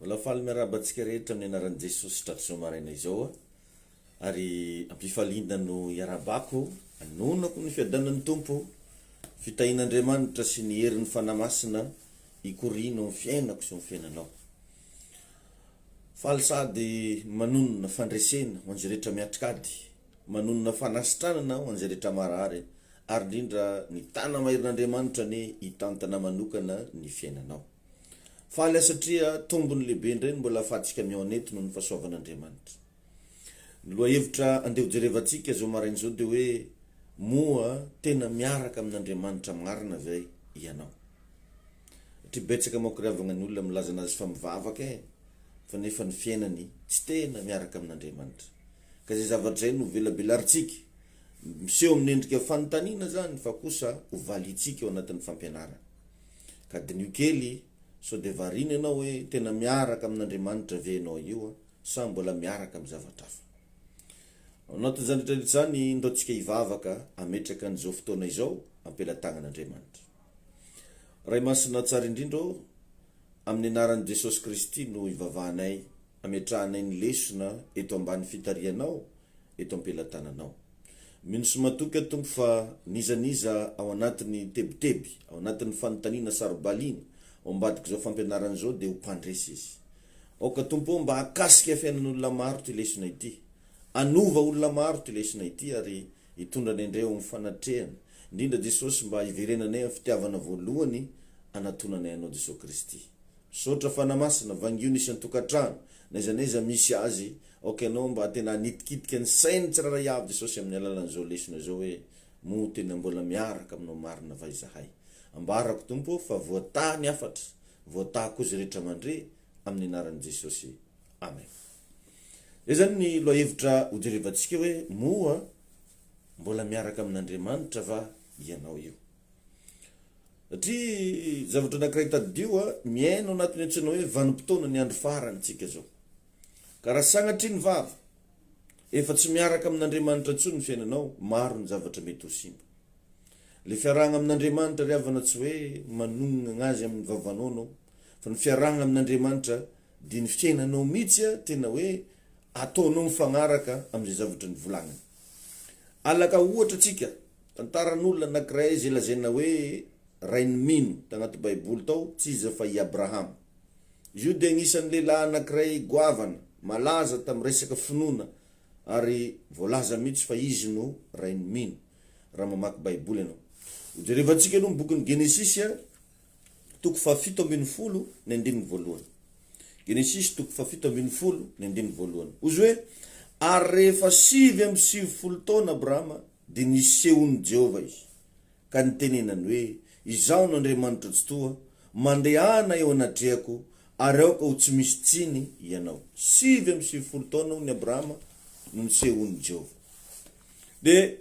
Mbola faly miarabantsika rehetra amin'ny anaran'i Jesosy tratry maraina izao ary ampifaliana no iarabako anonako ny fiadanan'ny Tompo fitahin'Andriamanitra sy ny herin'ny fanamasina ikorino ny fiainako sy ny fiainanao. Faly sady manonona fandresena ho an'izay rehetra miatrikady, manonona fanasitranana ho an'izay rehetra marary ary indrindra ny tana maherin'Andriamanitra ny hitantana manokana ny fiainanao. Faly satria tombony lehibe indray mbola ahafahantsika miaonety noho ny fahasoavan'Andriamanitra. Ny lohahevitra andeha hojerevantsika zao maraina zao dia hoe moa tena miaraka amin'Andriamanitra marina ve ianao. Satria betsaka manko ravagna ny olona milaza anazy fa mivavaka fa nefa ny fiainany tsy tena miaraka amin'Andriamanitra. Ka izay zavatra izay no velabelarintsika miseho amin'ny endrika fanontaniana zany fa kosa ho valitsika eo anatin'ny fampianarana. Ka dinio kely so de varina ianao hoe tena miaraka amin'Andriamanitra ve ianao io sa mbola miaraka amin'ny zavatra hafa. Anatin'izany rehetra zany ndaontsika hivavaka ametraka an'izao fotoana izao ampelatagnan'Andriamanitra. Ray masina tsara indrindra amin'ny anaran'i Jesosy Kristy no ivavahanay ametrahanay ny lesona eto ambany fitarianao eto ampelatananao. Mino sy matoky Tompo fa nizaniza ao anatin'ny tebiteby, ao anatin'ny fanontaniana sarobaliana ao ambadika zao fampianarana zao dia ho mpandresy izy. Oka Tompo mba hakasika fiainan'olona maro ty lesona ity, anova olona maro ty lesona ity ary hitondra ny indray amin'ny fanatrehana. Indrindra Jesosy mba hiverenanay amin'ny fitiavana voalohany anatonanay anao Jesosy Kristy. Misaotra fanamasina vangio nisy an-tokantrano naizanaiza misy azy, anao mba tena nitikitika ny sainy tsiraray avy Jesosy amin'ny alalan'izao lesona zao hoe mo tena mbola miaraka aminao marina va izahay. Ambarako Tompo fa voata ny afatra, voata kozy rehetra mandre amin'ny anaran'i Jesosy. Amen. Izay zany ny lohahevitra hojerevantsika hoe moa mbola miaraka amin'Andriamanitra va ianao io. Satria zavatra anankiray tadidio miaino anatin'ny antsoina hoe vanim-potoana ny andro farantsika zao. Ka raha sanatria ny vava efa tsy miaraka amin'Andriamanitra intsony ny fiainanao, maro ny zavatra mety ho simba. Le fiarahana amin'Andriamanitra ry havana tsy hoe manonona anazy amin'ny vavanao, fa ny fiarahana amin'Andriamanitra dia ny fiainanao mihitsy tena hoe ataonao mifagnaraka amin'izay zavatra ny volagniny. Alaka ohatra tsika tantaran'olona anankiray izay lazaina hoe rainy mino tagnaty baiboly tao, tsy iza fa i Abrahama. Izy io dia agnisan'ny lehilahy anankiray goavana, malaza tamin'ny resaka finoana ary voalaza mihitsy fa izy no rainy mino raha mamaky baiboly ianao. Hojerevantsika aloha bokin'ny Genesisy toko fahafito ambin'ny folo ny andininy voalohany. Genesisy toko fahafito ambin'ny folo ny andininy voalohany. Ozy hoe ary rehefa 7 taona Abrahama dia nisehon'i Jehova izy ka nitenenany hoe izaho no Andriamanitra tsy toa, mandehana eo anatrehako ary aoka ho tsy misy tsiny ianao. 7 taona ny Abrahama no nisehon'i Jehova. Dia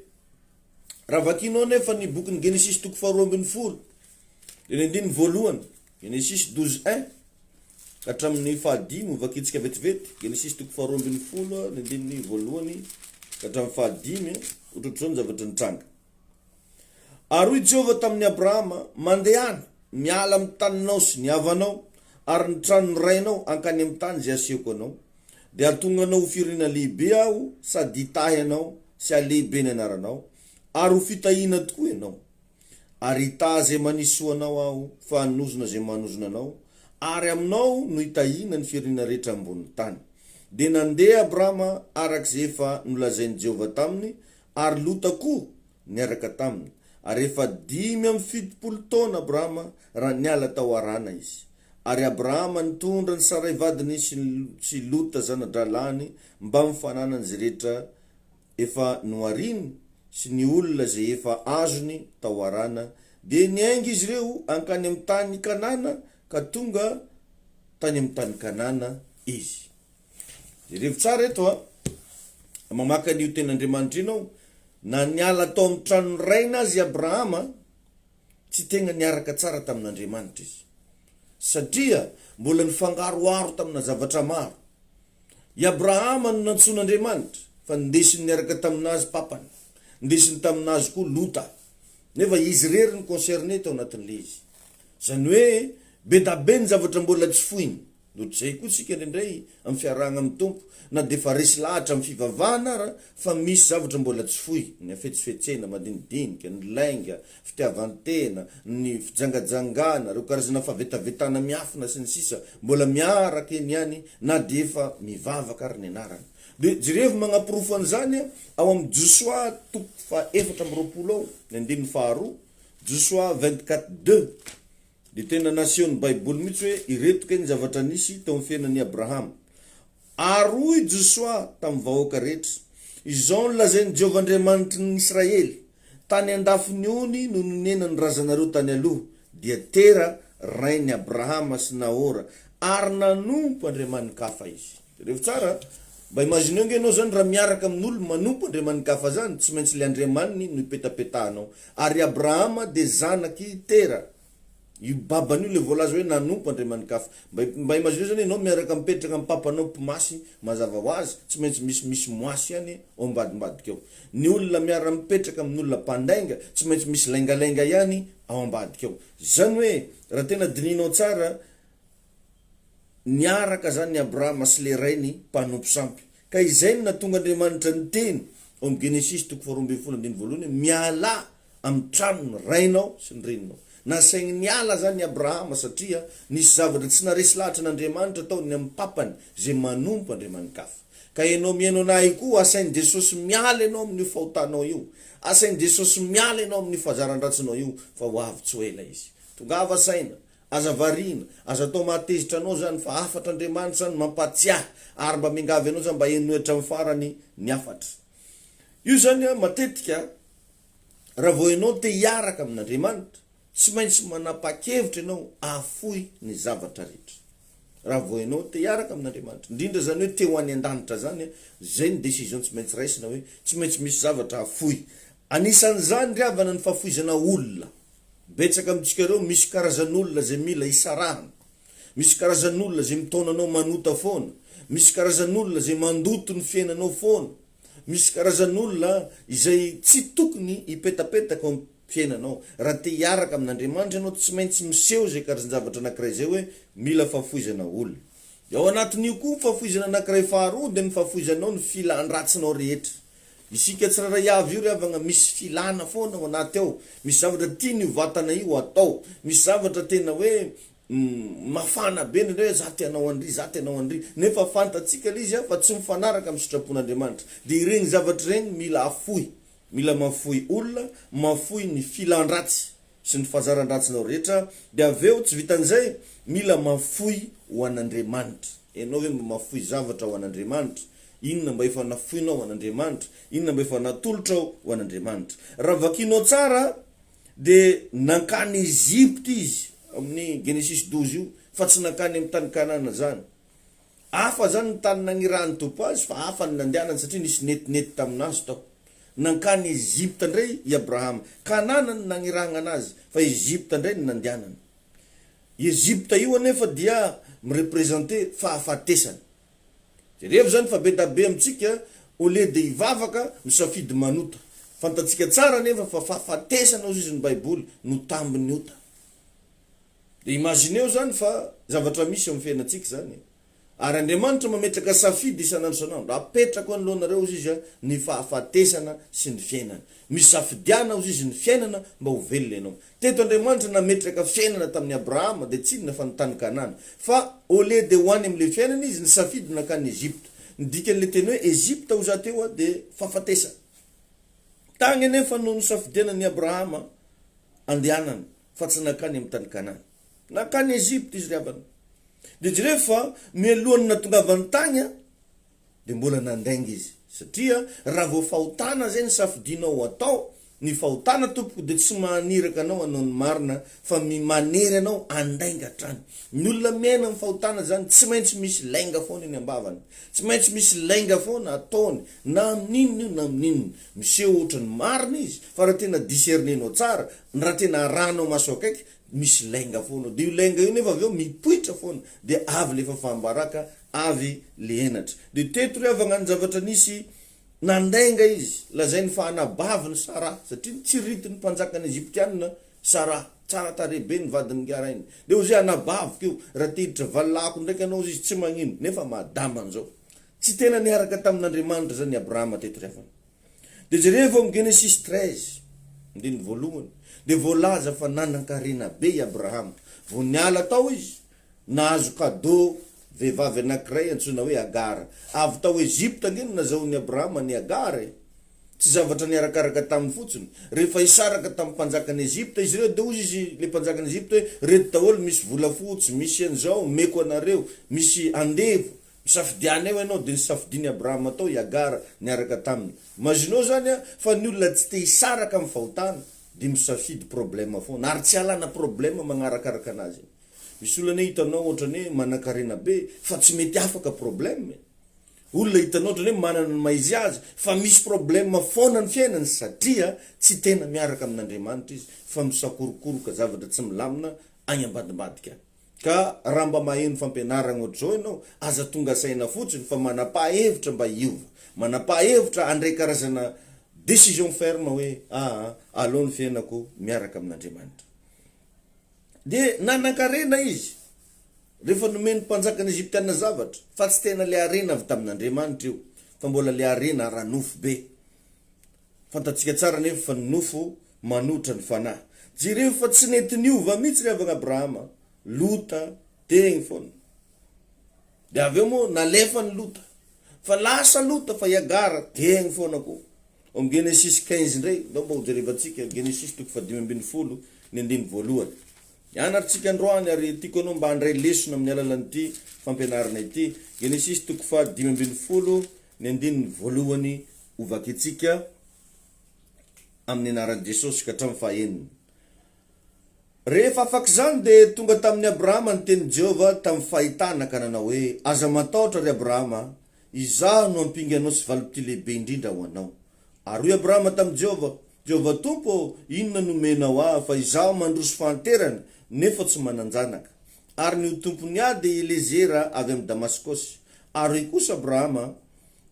raha vakinao nefa ny bokin'ny Genesisy toko faharoa ambin'ny folo dia ny andininy voalohany, Genesisy 12:1 ka hatramin'ny fahadimy vakitsika vetivety. Genesisy toko faharoa ambin'ny folo ny andininy voalohany ka hatramin'ny fahadimy ohatrohatr'izao ny zavatra nitranga. Ary hoy Jehova tamin'ny Abrahama, mandehana miala amin'ny taninao sy ny havanao ary ny tranony rainao ankany amin'ny tany izay asehoko anao, dia atonganao ho firenena lehibe aho sady hitahy ianao sy alehibe ny anaranao ary ho fitahiana tokoa ianao. Ary hitahy izay manisoanao aho fa hanozona izay manozona anao ary aminao no hitahiana ny firenena rehetra ambonin'ny tany. Dia nandeha Abrahama arak'izay efa nolazain'i Jehova taminy ary Lota koa niaraka taminy. Ary efa 570 taona Abrahama raha niala tao arana izy. Ary Abrahama nitondra ny Sarai vadiny sy Lota zanadralany mba mifanana izay rehetra efa noariny sy ny olona izay efa azony tao arana, dia niainga izy ireo ankany amin'ny tany Kanana ka tonga tany amin'ny tany Kanana izy. Rehefa tsara eto mamaka an'io ten'Andriamanitra ianao, na niala tao amin'ny tranony raina azy Abrahama tsy tena niaraka tsara tamin'Andriamanitra izy, satria mbola nifangaroaro tamina zavatra maro. I Abrahama no nantson'Andriamanitra fa ndesiny niaraka taminazy papany, ndesiny taminazy koa Lota, nefa izy rery ny concerné tao anatin'le izy. Zany hoe be da be ny zavatra mbola tsy foiny zay koa tsika ndray amin'ny fiarahana amin'ny tompo na de fa resy lahatra amin'ny fivavahana ara fa misy zavatra mbola tsy foy ny afetsifetsena madinidinika ny lainga fitiavantena ny fijangajangana reo karazana favetavetana miafina sy ny sisa mbola miaraka eny ihany na de efa mivavaka ary ny anarany de jerevy magnapirofo an'izany ao amin'ny Joshua toko fa 4 ao ny andininy faharoa Joshua 24:2 de tena nasion'ny baiboly mihitsy hoe ireto kay ny zavatra nisy tao amin'ny fiainan'i Abrahama aroy Joshua tamin'ny vahoaka rehetra izao ny lazain'i Jehovah-Andriamanitry ny Israely tany andafiny ony no nonenany razanareo tany aloha dia tera rain'i Abrahama sy Nahora ary nanompo andriamanikafa izy rehefa tsara mba imagineo nge anao zany raha miaraka amin'olo manompo andriamanikafa zany tsy maintsy le andriamaniny no ipetapetahanao ary Abrahama de zanaky tera io babany io le voalaza hoe nanompo andriamanikafa mba imagineo zany anao miaraka mipetraka amin'ny papanao mpimasy mazava ho azy tsy maintsy misy moasy ihany ao ambadimbadika ao ny olona miara mipetraka amin'olona mpandainga tsy maintsy misy laingalenga ihany ao ambadika ao zany hoe raha tena dininao tsara niaraka zany Abrahama sy le rainy mpanompo sampy ka izay no natonga Andriamanitra ny teny ao amin'ny Genesis 12:1 miala amin'ny tranony rainao sy ny reninao nasaigny niala zany Abrahama satria nisy zavatra tsy naresy lahatra n'Andriamanitra ataony amin'ny papany zay manompo andriamanikafa ka enao miaino anahy koa asain'i Jesosy miala enao amin'ny fahotanao io asain'i Jesosy miala enao amin'ny fahazaran-dratsinao io fa ho avy tsy ela izy tongava saina aza varina aza atao mahatezitra anao zany fa afatra Andriamanitra zany mampatsiahy ary mba mingavy anao zany mba enoetra amin'ny farany ny afatra io zany matetika raha vao enao te hiaraka amin'Andriamanitra tsy maintsy manapa-kevitra enao afoy ny zavatra rehetra raha vao enao te hiaraka amin'Andriamanitra indrindra zany hoe te ho any an-danitra zany zay ny décision tsy maintsy raisina hoe tsy maintsy misy zavatra afoy anisan'izany riavana ny fahafoizana olona betsaka amintsika reo misy karazan'olona zay mila isarahana misy karazan'olona zay mitonanao manota foana misy karazan'olona zay mandoto ny fiainanao foana misy karazan'olona izay tsy tokony ipetapetaka ao fiainanao raha te hiaraka amin'Andriamanitra anao tsy maintsy miseho zay karazan-javatra anankiray zay hoe mila fahafoizana olona ao anatin'io koa fahafoizana anankiray faharoa de ny fahafoizanao ny filandratsinao rehetra isika tsy raha iavy io riavagna misy filana foana ao anaty ao misy zavatra tiany io vatana io atao misy zavatra tena hoe mafana be ny hoe za tianao andry za tianao andry nefa fantatsika le izy fa tsy mifanaraka amin'ny sitrapon'Andriamanitra de ireny zavatra ireny mila afoy mila mafoy olona mafoy ny filandratsy sy ny fahazaran-dratsinao rehetra de aveo tsy vitan'izay mila mafoy ho an'Andriamanitra enao hoe mafoy zavatra ho an'Andriamanitra inona mba efa nafoinao ho an'Andriamanitra inona mba efa natolotra ho an'Andriamanitra raha vakinao tsara de nankany Egypte izy amin'ny Genesis 12 io fa tsy nankany amin'ny tany Kanana zany hafa zany ny tany nagnirahany tompo azy fa hafa ny nandehanany satria nisy netinety taminazy tao nankany Egypte ndray i Abrahama Kanana ny nagnirahana anazy fa Egypte ndray ny nandehanany Egypte io anefa dia mirepresente fahafatesana rehefa zany fa be da be amintsika ole de ivavaka misafidy manota fantatsika tsara nefa fa fahafatesana ozy izy ny baiboly no tambiny ota de imagineo zany fa zavatra misy amin'ny fiainatsika zany ary Andriamanitra mametraka safidy isanandro isanandro apetraka anoloanareo izy izy ny fahafatesana sy ny fiainana misafidiana ozy izy ny fiainana mba ho velona ianao teto Andriamanitra nametraka fiainana tamin'ny Abrahama de tsy na fa ny tany Kanana fa ole de hoany am'le fiainana izy ny safidy nakany Egypte ny dikan'le teny hoe Egypte ho zateo de fahafatesana tagny nefa no ny safidianan'ny Abrahama andehanana fa tsy nakany amin'ny tany Kanana nakany Egypte izy riavana de jerefa mialohany natongavany tagny de mbola nandainga izy satria raha vao fahotana zay ny safidinao atao ny fahotana tompoko de tsy maniraka anao anao ny marina fa manery anao andainga trany ny olona miaina amin'ny fahotana zany tsy maintsy misy lainga foana eny ambavany tsy maintsy misy lainga foana ataony na amin'inona io na amin'inona miseho ohatran'ny marina izy fa raha tena discernenao tsara raha tena arahanao maso akaiky misy lainga foana de io lainga io nefa aveo mipoitra foana de avy le fafambaraka avy le henatra de teto riavagna ny zavatra nisy nandainga izy lazay ny fahanabaviny Sara satria tsy riti ny mpanjakany Egyptianina Sara tsara tarebe ny vadiny ngarainy de ozy anabaviko io raha tiditra valako ndraiky anao izy tsy magnino nefa madamban'zao tsy tena niaraka tamin'Andriamanitra zany Abrahama teto rehefa de jereo vo Genesis 13 ndiny voalohany de voalaza fa nanan-karena be i Abrahama vo niala tao izy nahazo cadeau vehivavy anankiray antsoina hoe Agara avy tao Egypte ngeny nazahoan'ny Abrahama ny Agara tsy zavatra niarakaraka tamin'ny fotsiny rehefa isaraka tamin'ny mpanjakan'ny Egypte izy reo de ozy izy le mpanjakan'ny Egypte hoe reto daholo misy volafotsy misy an'izao meko anareo misy andevo misafidiana eo ianao de nisafidiny Abrahama tao i Agara niaraka taminy mazinao zany fa ny olona tsy te hisaraka amin'ny fahotana de misafidy problema foana ary tsy alana problema magnarakaraka anazy misy olona hitanao ohatrany hoe manan-karena be fa tsy mety afaka problème olona hitanao ohatrany hoe manana ny maizy azy fa misy problème foana ny fiainany satria tsy tena miaraka amin'Andriamanitra izy fa misakorokoroka zavatra tsy milamina agny ambadimbadika ka raha mba maheno fampianarana ohatr'izao ianao aza tonga saina fotsiny fa manapa-hevitra mba hiova manapa-hevitra andray karazana décision ferme hoe aleo ny fiainako miaraka amin'Andriamanitra de nanan-karena izy rehefa nomeny mpanjakany Egyptiana zavatra fa tsy tena le arena avy tamin'Andriamanitra io fa mbola le arena ranofo be fantatsika tsara nefa fa nofo manotra ny fanahy jereo fa tsy nety niova mihitsy revagna Abrahama Lota tegny foana de aveo moa nalefa ny Lota fa lasa Lota fa i Agara tegny foana ko om Genesis 15 ndray ndao mba hojerevantsika Genesis 5:12 ny andiny voalohany ianarantsika androany ary tiako anao mba handray lesona amin'ny alalan'ity fampianarana ity Genesis 5:12 ny andiny voalohany ovakitsika amin'ny anaran'i Jesosy ka hatramin'ny fahaeniny rehefa afaky zany de tonga tamin'ny Abrahama ny teny Jehova tamin'ny fahitana ka nanao hoe aza matahotra ry Abrahama izaho no ampingy anao sy valopity lehibe indrindra ho anao ary hoy Abrahama tamin'ny Jehova tompo inona nomenao aho fa izaho mandroso fahanterana nefa tsy mananjanaka ary ny tompony ady Elezera avy amin'ny Damaskosy ary kosa Abrahama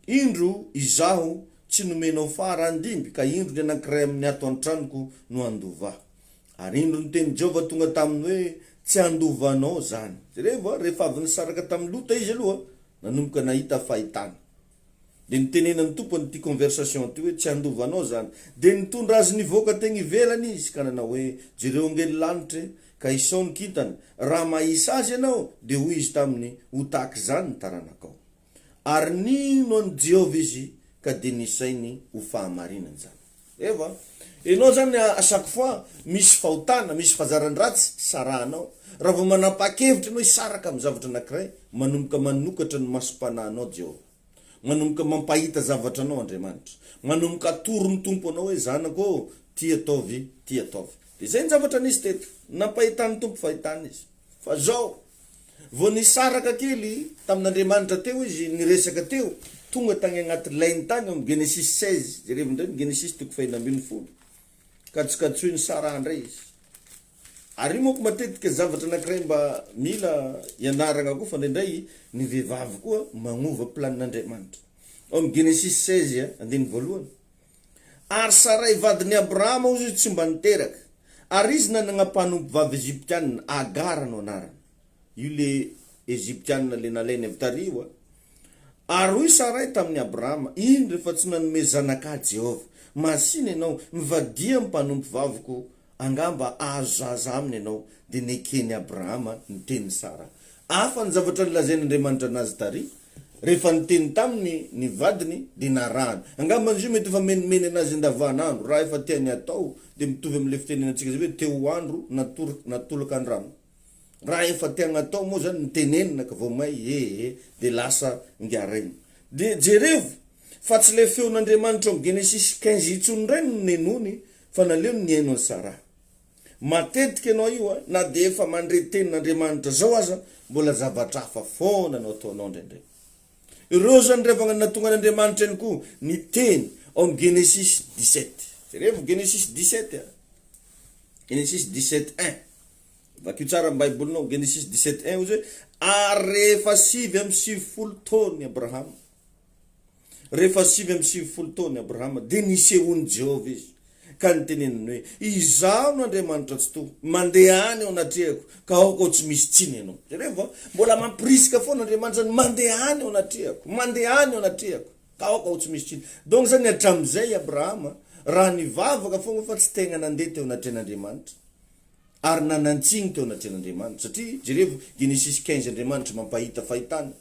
indro izaho tsy nomenao fara andimby ka indro ny anankiray amin'ny ato an-tranoko no andova ary indro ny teny Jehova tonga taminy hoe tsy andovanao zany rehefa avy nisaraka tamin'ny Lota izy aloha nanomboka nahita fahitana de nitenena ny tompony ty conversation ty hoe tsy andovanao zany de nitondra azy nivoaka teny ivelany izy ka nanao hoe jereo angely lanitra ka isao ny kintana raha mahisa azy ianao de hoy izy taminy ho tahaky zany ny taranakao ary nino ny Jehova izy ka de nisainy ho fahamarinany zany eva enao zany à chaque fois misy fahotana misy fahazaran-dratsy sarahanao raha vao manapa-kevitra anao hisaraka amin'ny zavatra anankiray manomboka manokatra ny masom-panahinao Jehova manomboka mampahita zavatra anao Andriamanitra manomboka atoro ny tompo anao hoe zanako ty ataovy de zay ny zavatra nisy teto nampahitany tompo fahitany izy fa zao vo nisaraka kely tamin'Andriamanitra teo izy niresaka teo tonga tagny agnaty lainy tany amin'ny Genesis 16 jerevindray ny Genesis 12 katsikatsoiny sara andray izy ary moko matetika zavatra anankiray mba mila ianarana koa fa ndraindray ny vehivavy koa magnova planin'Andriamanitra amin'ny Genesis 16 andiny voalohany ary Sarai vadiny Abrahama ozy tsy mba niteraka ary izy nanagna mpanompo vavy Egyptianina Agara no anarany io le Egyptianina le nalainy avy tariwa ary hoy Sarai tamin'ny Abrahama iny rehefa tsy nanome zanaka Jehova masiny ianao mivadia mpanompo vaviko angamba azo zaza aminy ianao de nekeny Abrahama niteny Sara afa ny zavatra nilazain'Andriamanitra anazy tary rehefa niteny taminy ny vadiny de narahany angamba izy mety efa menimeny anazy andavanandro raha efa tiany atao de mitovy am'le fitenenantsika zay hoe teo andro natolaka andrano raha efa tiagna atao moa zany nitenenina ka vao may de lasa ngarainy de jerevo fa tsy le feon'Andriamanitra amin'ny Genesis 15 itsony ray no nenony fa naleo ny hainony Sara matetika ianao io na de efa mandre tenin'Andriamanitra zao aza mbola zavatra hafa foana no ataonao ndraindray ireo zany revagna natonga n'Andriamanitra ihany koa ny teny amin'ny Genesis 17 jerevo Genesis 17 Genesis 17:1 vakio tsara amin'ny Baibolinao Genesis 17:1 ozy hoe ary rehefa 7:70 taony Abrahama rehefa 7:70 taony Abrahama de nisehoany Jehova izy ka nyteneniny hoe izaho no Andriamanitra tsy to mandeha any ao anatrehako ka aoko tsy misy tsiny ianao jereo mbola mampirisika foana Andriamanitra zany mandeha any ao anatrehako mandeha any ao anatrehako ka aoko ao tsy misy tsiny donc zany hatram'izay Abrahama raha nivavaka foana fa tsy tegna nandeha teo anatren'Andriamanitra ary nanantsiny teo anatren'Andriamanitra satria jereo Genesis 15 Andriamanitra mampahita fahitana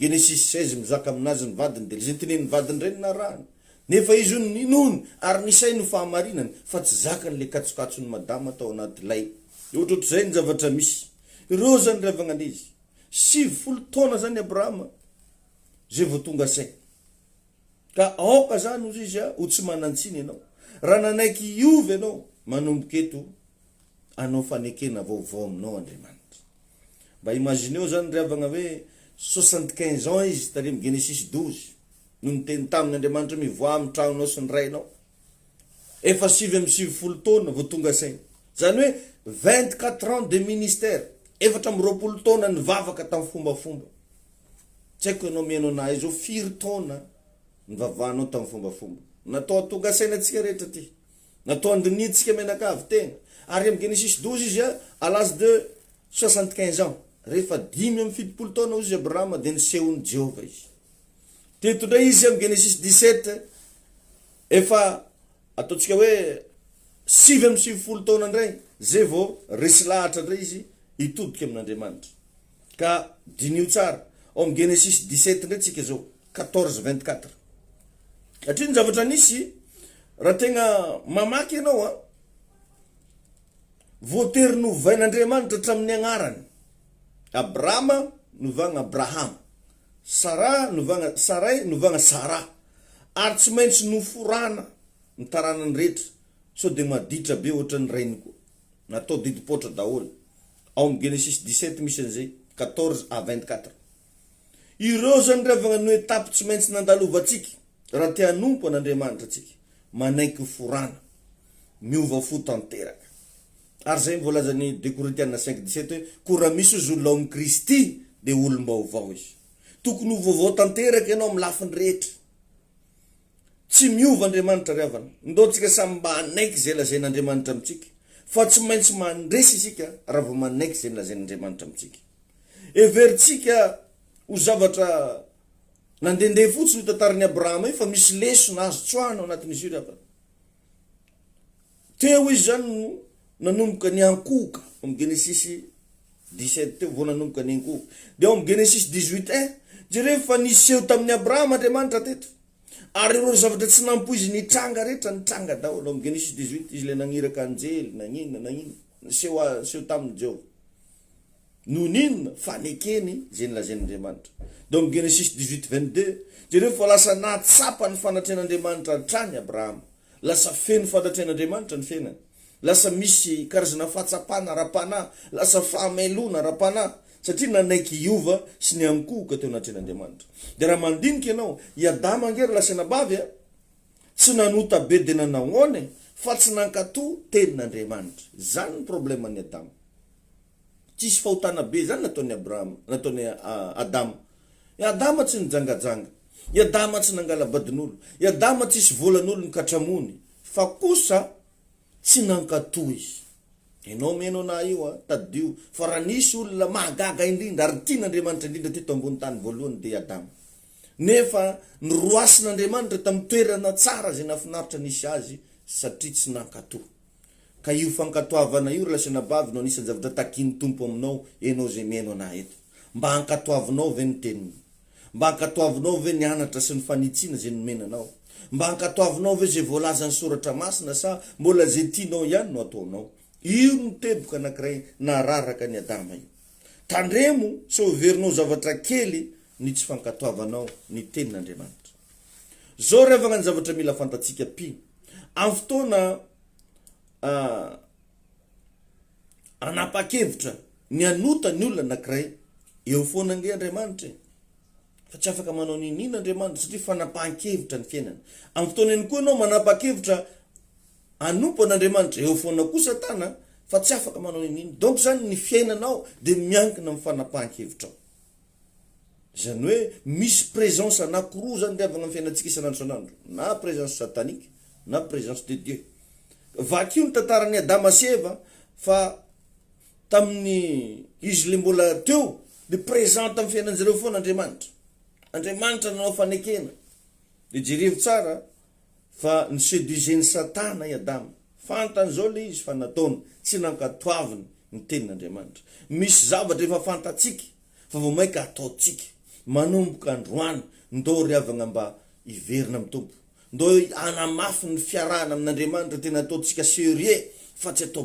Genesis 16 mizaka aminazy ny vadiny de zay teneniny vadiny reny na rany nefa izy ony ninony ary nisay no fahamarinany fa tsy zakany le katsokatsony madama tao anaty lay ohatrohatr'izay ny zavatra misy ireo zany revagna an'izy 70 taona zany Abrahama zay vao tonga say ka aoka zany ozy izy ho tsy manantsiny ianao raha nanaiky iovy ianao manomboka eto anao fanekena vaovao aminao Andriamanitra mba imagineo zany revagna hoe 75 ans izy tary amin'ny Genesis 12 no niteny tamin'ny Andriamanitra mivoa amin'ny tranonao sy ny rainao efa 70 taona vao tonga sainy zany hoe 24 ans de ministère efatra amby 20 taona nivavaka tamin'ny fombafomba tsy haiko ianao mihaino anahy zao 4 taona nivavahanao tamin'ny fombafomba natao tonga saina antsika rehetra ty natao andinitsika menakavy tegna ary amin'ny Genesis 12 izy à l'âge de 75 ans rehefa 7 taona izy Abrahama de nisehony Jehova izy teto ndray izy amin'ny Genesis 17 efa ataontsika hoe 70 taona ndray zay vao resy lahatra ndray izy itodika amin'Andriamanitra ka dinio tsara ao amin'ny Genesis 17 ndray tsika zao 14-24 satria ny zavatra nisy raha tegna mamaky ianao voatery novain'Andriamanitra hatramin'ny agnarany Abrahama novagna Abraham Sara novagna Sarai novagna Sara ary tsy maintsy noforana ny taranany rehetra so de maditra be ohatran'ny rainy koa natao didipotra daholo ao amin'ny Genesis 17 misy an'izay 14-24 ireo zany revagna no etape tsy maintsy nandalovatsika raha tia hanompo an'Andriamanitra atsika manaiky forana miova fo tanteraka ary zay mivolazany 2 Korintiana 5:17 hoe ko raha misy izy olona ao amin'ny Kristy de olom-baovao izy tokony ho vaovao tanteraka ianao amin'ny lafiny rehetra tsy miova Andriamanitra ravana ndontsika samy mba anaiky zay lazain'Andriamanitra amitsika fa tsy maintsy mandresy isika raha vao manaiky zay lazain'Andriamanitra amitsika everitsika ho zavatra nandendeha fotsiny tantaran'ny Abrahama fa misy leso nahazo tsoahana ao anatin'izy io ravana teo izy zany nanomboka ny ankoka amin'ny Genesis 17 teo vao nanomboka ny ankoka de ao amin'ny Genesis 18 jereo fa niseho tamin'ny Abrahama Andriamanitra teto ary ireo zavatra tsy nampoizy nitranga rehetra nitranga daholo amin'ny Genesis 18 izy le nagniraka anjely nagnina niseho tamin'ny Jehova noninona fanekeny zay nilazain'Andriamanitra de amin'ny Genesis 18:22 jereo fa lasa natsapa ny fanatren'Andriamanitra trany Abrahama lasa feno fanatren'Andriamanitra ny fiainany lasa misy karazana fahatsapana ra-pana lasa fahamelona ra-pana satria nanaiky iova sy ny ankoka teo anatren'Andriamanitra de raha mandinika ianao Adama angery lasa nabavy tsy nanota be de nanahoany fa tsy nankato tenin'Andriamanitra zany ny problème ny Adama tsisy fahotana be zany nataony Abrahama nataony Adama Adama tsy nijangajanga Adama tsy nangala badin'olo Adama tsisy volan'olo nikatramony fa kosa tsy nankato izy enao meno na io tadio fa raha nisy olona mahagaga indrindra ary tian'Andriamanitra indrindra teto ambony tany voalohany de Adama nefa nyroasin'Andriamanitra tamin'ny toerana tsara zay nafinaritra nisy azy satria tsy nankato ka io fankatoavana io lasa nabavy no anisany zavatra takiny tompo aminao enao zay meno ana eto mba hankatoavinao ve ny teniny mba hankatoavinao ve ny anatra sy ny fanitsiana zay nomenanao mba hankatoavinao ve zay voalaza ny soratra masina sa mbola zay tianao ihany no ataonao io no teboka anankiray nararaka ny Adama io tandremo sy overinao zavatra kely ny tsy fankatoavanao ny tenin'Andriamanitra zao revagna ny zavatra mila fantatsika pi amin'ny fotoana anapa-kevitra ny anota ny olona anankiray eo foana nge Andriamanitra fa tsy afaka manao ninina Andriamanitra satria fanapahan-kevitra ny fiainana amin'ny fotoana eny koa anao manapa-kevitra anompo an'Andriamanitra eo foana kosa tana fa tsy afaka manao ninina donc zany ny fiainanao de miankina amin'ny fanapahan-kevitrao zany hoe misy présence anankiroa zany riavagna amin'ny fiainantsika isan'andro isan'andro na présence satanique na présence de Dieu vakio ny tantarany Adama sy Eva fa tamin'ny izy le mbola teo de présente amin'ny fiainanjareo foana Andriamanitra nanao fanekena de jerevo tsara fa ny séduiseny Satana i Adama fantany zao le izy fa nataony tsy nankatoaviny ny tenin'Andriamanitra misy zavatra efa fantatsika fa vao maika ataotsika manomboka androany ndo riavagna mba iverina amin'ny tompo ndo anamafy ny fiarahana amin'Andriamanitra tena ataotsika sérieux fa tsy atao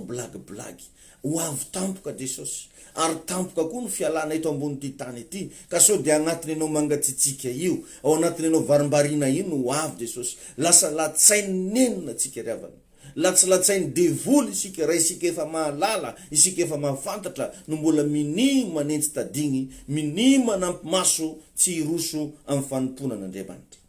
blagy ho avy tampoka Jesosy ary tampoka koa ny fialana eto ambony ty tany ity ka sao de agnatiny anao mangatsitsika io ao anatiny anao varimbarina io no ho avy Jesosy lasa latsainy nenina tsika riavana latsalatsainy devoly isika raha isika efa mahalala isika efa mahafantatra no mbola minimo manentsy tadigny minimo manampy maso tsy hiroso amin'ny fanomponan'Andriamanitra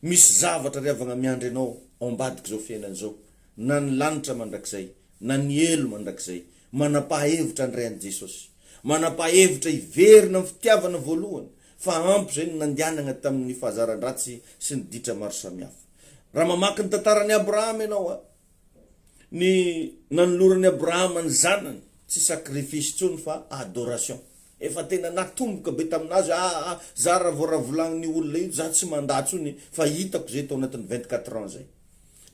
misy zavatra riavagna miandry anao ao ambadiky zao fiainana zao na ny lanitra mandrakizay na ny elo mandrakizay manapahevitra andray an Jesosy manapahevitra iverina amin'ny fitiavana voalohany fa ampy zay ny nandianana tamin'ny fahazaran-dratsy sy ny ditra maro samihafa raha mamaky ny tantaran'ny Abrahama ianao ny nanoloran'ny Abrahama ny zanany tsy sacrifice tsony fa adoration efa tena natomboka be taminazy za raha vao raha volagniny olona io za tsy mandatsony fa hitako zay tao anatin'ny 24 ans zay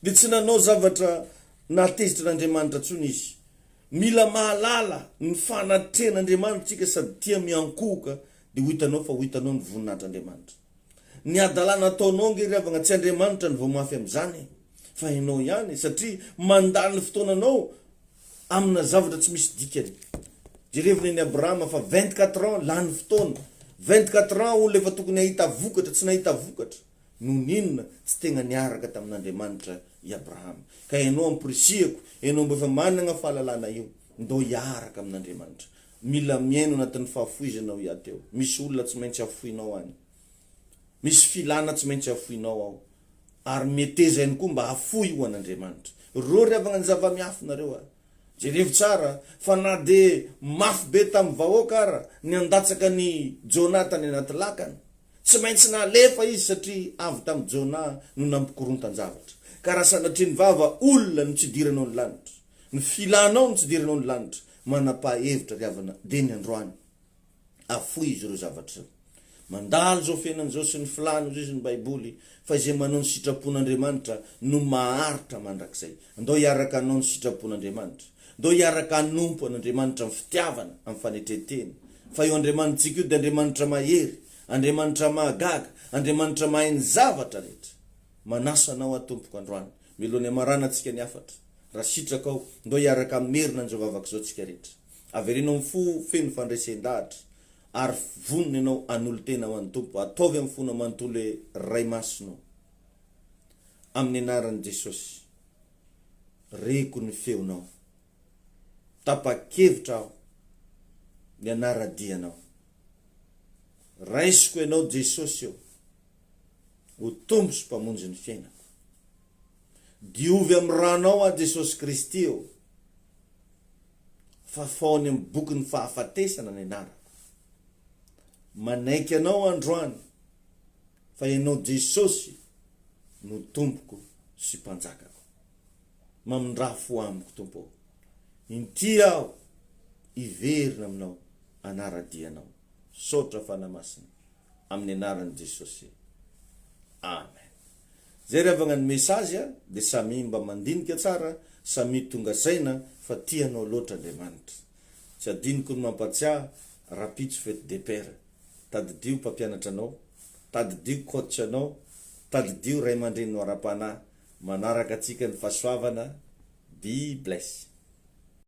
de tsy nanao zavatra natezitra n'Andriamanitra tsony izy mila mahalala ny fanatren'Andriamanitra tsika sady tia miankoka de hitanao fa hitanao ny voninahitr'Andriamanitra ny adalana ataonao nge riavagna tsy Andriamanitra ny vao mafy am'zany fa ianao ihany satria mandany fotoananao amina zavatra tsy misy dikany jereviny ny Abrahama fa 24 ans lany fotoana 24 ans olona efa tokony ahita vokatra tsy nahita vokatra no ninona tsy tegna niaraka tamin'Andriamanitra i Abrahama ka ianao amprisiako ianao mbo efa managna fahalalana io ndo hiaraka amin'Andriamanitra mila miaino anatin'ny fahafoizanao iateo misy olona tsy maintsy afoinao any misy filana tsy maintsy afoinao ao ary meteza ihany koa mba afoy ho an'Andriamanitra ro riavagna ny zava-miafinareo jerevo tsara fa na de mafy be tamin'ny vahoaka ara ny andatsaka ny Jona tany anaty lakana tsy maintsy nalefa izy satria avy tamin'ny Jona no nampikorontany-javatra ka raha sanatria ny vava olona no tsy diranao ny lanitra ny filanao no tsy diranao ny lanitra manapahevitra riavana de ny androany afoy izy reo zavatra mandalo zao fiainana zao sy ny filana zao izy ny baiboly fa izay manao ny sitrapon'Andriamanitra no maharitra mandrakizay ndao hiaraka anao ny sitrapon'Andriamanitra ndao hiaraka anompo an'Andriamanitra amin'ny fitiavana amin'ny fanetreteny fa io Andriamanitsika io de Andriamanitra mahery Andriamanitra mahagaga Andriamanitra mahay ny zavatra rehetra manasa anao atompoka androany miloany amarana antsika ny afatra raha sitraka ao ndao hiaraka amerina an'izao vavaka zao tsika rehetra averenao mifo feno fandraisen-dahatra ary vonona ianao an'olo tena ho an'ny tompo ataovy amin'ny fona manontolo ray masinao amin'ny anaran'i Jesosy reko ny feonao tapa-kevitra aho ny anara-dianao raisiko ianao Jesosy eo ho tombo sy mpamonjy ny fiainako diovy amin'ny ranao a Jesosy Kristy eo fa faony amin'ny bokyny fahafatesana ny anarako manaiky anao androany fa ianao Jesosy no tompoko sy mpanjakako mamindraha fo amiko tompo inty aho iverina aminao anara-dianao sotra fanamasina amin'ny anaran'i Jesosy amen zay riavagna ny mesazy de samy mba mandinika tsara samy tonga saina fa tianao loatra Andriamanitra tsy adiniko ny mampatsiahy rapitso fety de père tadidio mpampianatra anao tadidio coach anao tadidio ray aman-dreny no ara-panahy manaraka atsika ny fahasoavana be bless